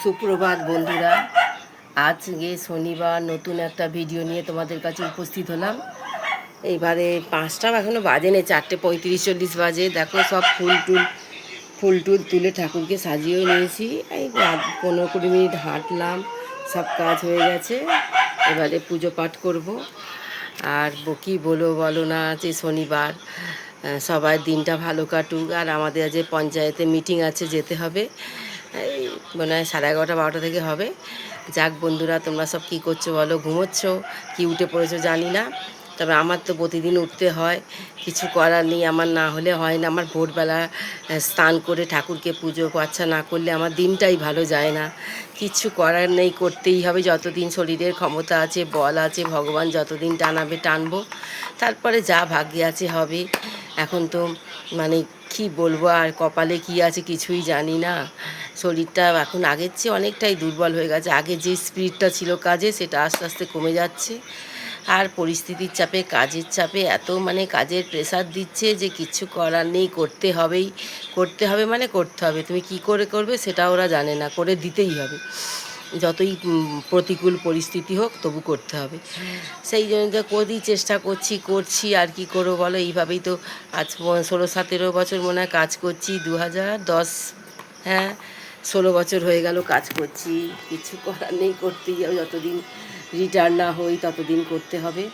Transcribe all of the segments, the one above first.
সুপ্রভাত বন্ধুরা, আজকে শনিবার নতুন একটা ভিডিও নিয়ে তোমাদের কাছে উপস্থিত হলাম। এইবারে 5টা এখনও বাজেনি, 4:35-40 বাজে। দেখো সব ফুল টুল তুলে ঠাকুরকে সাজিয়েও নিয়েছি। এই 15-20 মিনিট হাঁটলাম, সব কাজ হয়ে গেছে। এবারে পুজো পাঠ করব। আর কী বলো না, যে শনিবার সবার দিনটা ভালো কাটুক। আর আমাদের আজ পঞ্চায়েতে মিটিং আছে, যেতে হবে। এই মনে হয় 11:30-12টা থেকে হবে। যাক বন্ধুরা, তোমরা সব কী করছো বলো? ঘুমোচ্ছ কি উঠে পড়েছো জানি না, তবে আমার তো প্রতিদিন উঠতে হয়, কিছু করার নেই। আমার না হলে হয় না। আমার ভোরবেলা স্নান করে ঠাকুরকে পুজো পাচ্ছা না করলে আমার দিনটাই ভালো যায় না। কিচ্ছু করার নেই, করতেই হবে। যতদিন শরীরের ক্ষমতা আছে, বল আছে, ভগবান যতদিন টানাবে টানবো, তারপরে যা ভাগ্যে আছে হবে। এখন তো মানে কি বলবো, আর কপালে কি আছে কিছুই জানি না। শরীরটা এখন আগের চেয়ে অনেকটাই দুর্বল হয়ে গেছে। আগে যে স্পিডটা ছিল কাজে, সেটা আস্তে আস্তে কমে যাচ্ছে। আর পরিস্থিতির চাপে, কাজের চাপে এত কাজের প্রেসার দিচ্ছে যে কিচ্ছু করার নেই, করতে হবেই। করতে হবে মানে করতে হবে। তুমি কি করে করবে সেটা ওরা জানে না, করে দিতেই হবে। যতই প্রতিকূল পরিস্থিতি হোক, তবু করতে হবে। সেই জন্য তো চেষ্টা করছি আর কি করবো বলো। এইভাবেই তো আজ 16-17 বছর মনে হয় কাজ করছি। 2010, হ্যাঁ 16 বছর হয়ে গেল কাজ করছি। কিছু করার নেই, করতেই হবে। যতদিন রিটায়ার না হই ততদিন করতে হবে।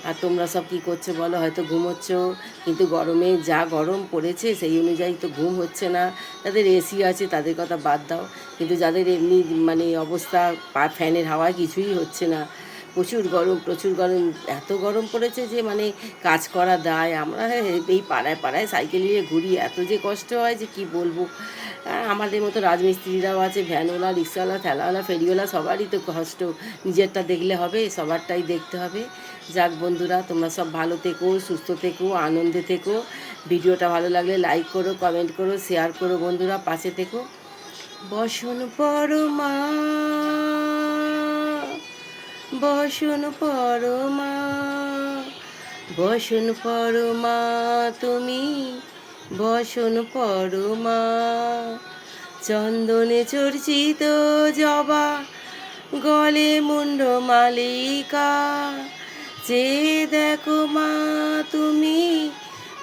আর তোমরা সব কী করছো বলো? হয়তো ঘুমোচ্ছ, কিন্তু গরমে যা গরম পড়েছে সেই অনুযায়ী তো ঘুম হচ্ছে না। যাদের এসি আছে তাদের কথা বাদ দাও, কিন্তু যাদের এমনি অবস্থা, ফ্যানের হাওয়ায় কিছুই হচ্ছে না। প্রচুর গরম, এত গরম পড়েছে যে কাজ করা দায়। আমরা এই পাড়ায় পাড়ায় সাইকেল নিয়ে ঘুরি, এত যে কষ্ট হয় যে কি বলবো। আমাদের মতো রাজমিস্ত্রিরাও আছে, ভ্যানওয়ালা, রিক্সাওয়ালা, ঠেলাওয়ালা, ফেরিওয়ালা, সবারই তো কষ্ট। নিজেরটা দেখলে হবে? সবারটাই দেখতে হবে। যাক বন্ধুরা, তোমরা সব ভালো থেকো, সুস্থ থেকো, আনন্দে থেকো। ভিডিওটা ভালো লাগলে লাইক করো, কমেন্ট করো, শেয়ার করো বন্ধুরা, পাশে থেকো। বসন পরমা, বসন পরমা, বসন পরমা তুমি, বসন পরমা। চন্দনে চর্চিত জবা, গলে মুন্ড মালিকা, যে দেখো মা তুমি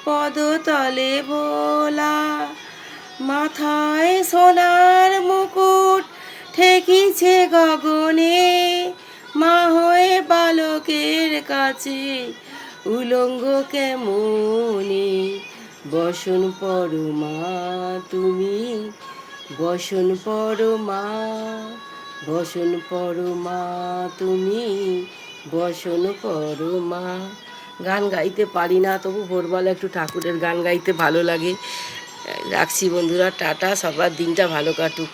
পদতলে ভোলা। মাথায় সোনার মুকুট ঠেকিছে গগনে, মা হয়ে বালকের কাছে উলঙ্গ কেমনে। বসন পরমা তুমি, বসন পরমা, বসন পরমা তুমি, বসন পরমা। গান গাইতে পারি না, তবু ভোরবেলা একটু ঠাকুরের গান গাইতে ভালো লাগে। রাখছি বন্ধুরা, টাটা। সবার দিনটা ভালো কাটুক।